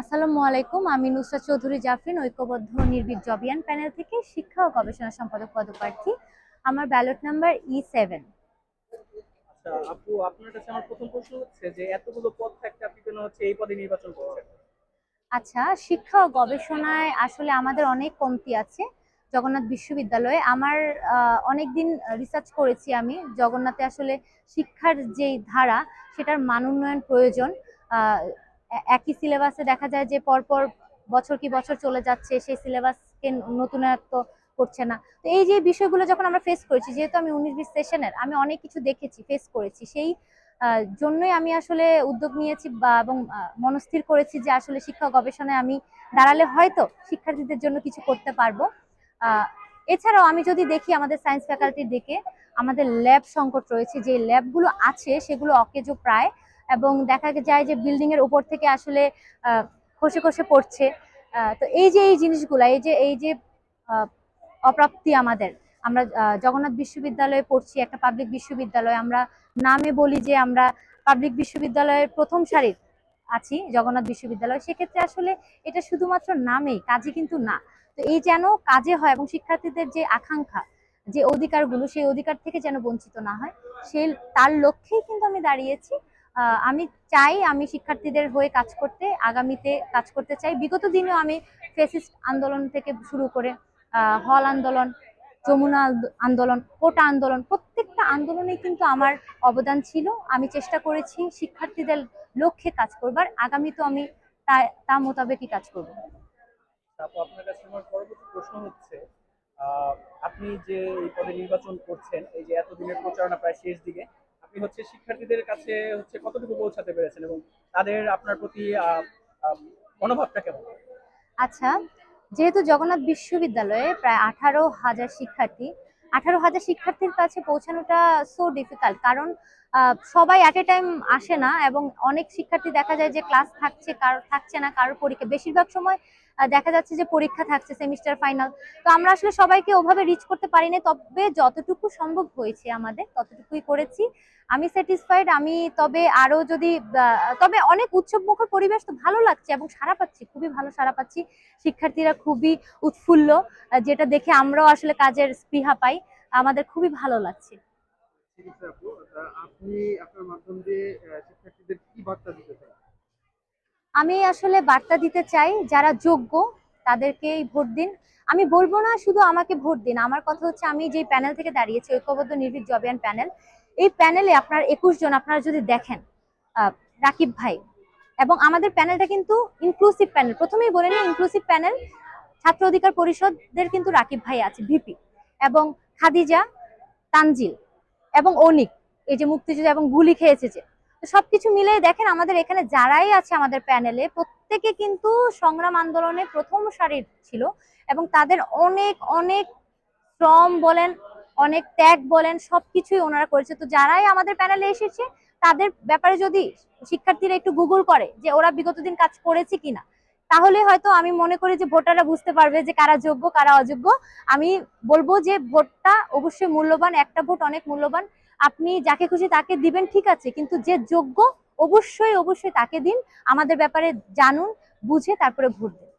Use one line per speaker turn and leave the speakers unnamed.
আসসালামু আলাইকুম। আমি নুসরাত চৌধুরী জাফরিন, ঐক্যবদ্ধ নির্ভীক জবিয়ান প্যানেল থেকে শিক্ষা ও গবেষণা সম্পাদক পদপ্রার্থী। আমার ব্যালট নাম্বার E7।
আচ্ছা আপু, আপনার কাছে আমার প্রথম প্রশ্ন হচ্ছে যে এতগুলো পদ থাকতে আপনি কেন এই পদে নির্বাচন করছেন?
আচ্ছা, শিক্ষা ও গবেষণায় আসলে আমাদের অনেক কমতি আছে জগন্নাথ বিশ্ববিদ্যালয়ে। আমার অনেকদিন রিসার্চ করেছি আমি জগন্নাথে আসলে শিক্ষার যেই ধারা সেটার মান উন্নয়ন প্রয়োজন। একই সিলেবাসে দেখা যায় যে পরপর বছর কি বছর চলে যাচ্ছে, সেই সিলেবাসকে নতুনত্ব করছে না। তো এই যে বিষয়গুলো যখন আমরা ফেস করেছি, যেহেতু আমি 19-20 সেশনের, আমি অনেক কিছু দেখেছি, ফেস করেছি, সেই জন্যই আমি আসলে উদ্যোগ নিয়েছি এবং মনস্থির করেছি যে আসলে শিক্ষা গবেষণায় আমি দাঁড়ালে হয়তো শিক্ষার্থীদের জন্য কিছু করতে পারবো। আহ, এছাড়াও আমি যদি দেখি আমাদের সায়েন্স ফ্যাকাল্টির দিকে, আমাদের ল্যাব সংকট রয়েছে। যে ল্যাবগুলো আছে সেগুলো অকেজো প্রায়, এবং দেখা যায় যে বিল্ডিং এর উপর থেকে আসলে খসে খসে পড়ছে। তো এই জিনিসগুলা, এই যে আহ, অপ্রাপ্তি আমাদের। আমরা জগন্নাথ বিশ্ববিদ্যালয়ে পড়ছি, একটা পাবলিক বিশ্ববিদ্যালয়। আমরা নামে বলি যে আমরা পাবলিক বিশ্ববিদ্যালয়ের প্রথম সারির আছি জগন্নাথ বিশ্ববিদ্যালয়, সেক্ষেত্রে আসলে এটা শুধুমাত্র নামেই, কাজে কিন্তু না। তো এই যেন কাজে হয় এবং শিক্ষার্থীদের যে আকাঙ্ক্ষা, যে অধিকারগুলো, সেই অধিকার থেকে যেন বঞ্চিত না হয়, সেই তার লক্ষ্যেই কিন্তু আমি দাঁড়িয়েছি। আমি চাই আমি শিক্ষার্থীদের হয়ে কাজ করতে, আগামীতে কাজ করতে চাই। বিগত দিনেও আমি ফেসিস্ট আন্দোলন থেকে শুরু করে হল আন্দোলন, যমুনা আন্দোলন, কোটা আন্দোলন, প্রত্যেকটা আন্দোলনে কিন্তু আমার অবদান ছিল। আমি চেষ্টা করেছি শিক্ষার্থীদের লক্ষ্যে কাজ করবার। আগামীতেও আমি তা মোতাবেকই কাজ করব।
আপু, আপনার কাছে আমার পরবর্তী প্রশ্ন হচ্ছে আহ, আপনি যে এই পদে নির্বাচন করছেন, এই যে এতদিনের প্রচারণা প্রায় শেষ দিকে, আপনি শিক্ষার্থীদের কাছে কতটুকু পৌঁছাতে পেরেছেন এবং তাদের আপনার প্রতি আহ, মনোভাবটা কেমন?
আচ্ছা, যেহেতু জগন্নাথ বিশ্ববিদ্যালয়ে প্রায় 18,000 শিক্ষার্থীর কাছে পৌঁছানোটা সো ডিফিকাল্ট। কারণ সবাই অ্যাট এ টাইম আসে না, এবং অনেক শিক্ষার্থী দেখা যায় যে ক্লাস থাকছে, কারোর থাকছে না, কারোর পরীক্ষা। বেশিরভাগ সময় দেখা যাচ্ছে যে পরীক্ষা থাকছে, সেমিস্টার ফাইনাল। তো আমরা আসলে সবাইকে ওভাবে রিচ করতে পারিনি, তবে যতটুকু সম্ভব হয়েছে আমাদের ততটুকুই করেছি। আমি স্যাটিসফাইড। আমি তবে আরো যদি তবে অনেক উৎসব মুখর পরিবেশ, তো ভালো লাগছে এবং সাড়া পাচ্ছি, খুবই ভালো সাড়া পাচ্ছি। শিক্ষার্থীরা খুবই উৎফুল্ল, যেটা দেখে আমরাও আসলে কাজের স্পৃহা পাই। আমাদের খুবই ভালো লাগছে।
ঠিক আছে আপু, আপনি আপনার মাধ্যম দিয়ে শিক্ষার্থীদের কি বার্তা দিতে চান?
আমি আসলে বার্তা দিতে চাই, যারা যোগ্য তাদেরকেই ভোট দিন। আমি বলবো না শুধু আমাকে ভোট দিন, আমার কথা হচ্ছে আমি যে প্যানেল থেকে দাঁড়িয়েছি, ঐক্যবদ্ধ নির্ভীক জবিয়ান প্যানেল, এই প্যানেলে আপনার 21 জন আপনারা যদি দেখেন, রাকিব ভাই, এবং আমাদের প্যানেলটা কিন্তু ইনক্লুসিভ প্যানেল। প্রথমেই বলে নিই, ইনক্লুসিভ প্যানেল। ছাত্র অধিকার পরিষদের কিন্তু রাকিব ভাই আছে ভিপি, এবং খাদিজা, তানজিল এবং অনিক, এই যে মুক্তিযোদ্ধা এবং গুলি খেয়েছে যে। তো সবকিছু মিলে দেখেন আমাদের এখানে যারাই আছে আমাদের প্যানেলে, প্রত্যেকে কিন্তু সংগ্রাম আন্দোলনে প্রথম সারির ছিল, এবং তাদের অনেক অনেক শ্রম বলেন, অনেক ত্যাগ বলেন, সবকিছুই ওনারা করেছে। তো যারাই আমাদের প্যানেলে এসেছে, তাদের ব্যাপারে যদি শিক্ষার্থীরা একটু গুগল করে যে ওরা বিগত দিন কাজ করেছে কিনা, তাহলে হয়তো আমি মনে করি যে ভোটাররা বুঝতে পারবে যে কারা যোগ্য কারা অযোগ্য। আমি বলবো যে ভোটটা অবশ্যই মূল্যবান, একটা ভোট অনেক মূল্যবান। আপনি যাকে খুশি তাকে দিবেন, ঠিক আছে, কিন্তু যে যোগ্য অবশ্যই অবশ্যই তাকে দিন। আমাদের ব্যাপারে জানুন, বুঝে তারপরে ভোট দিন।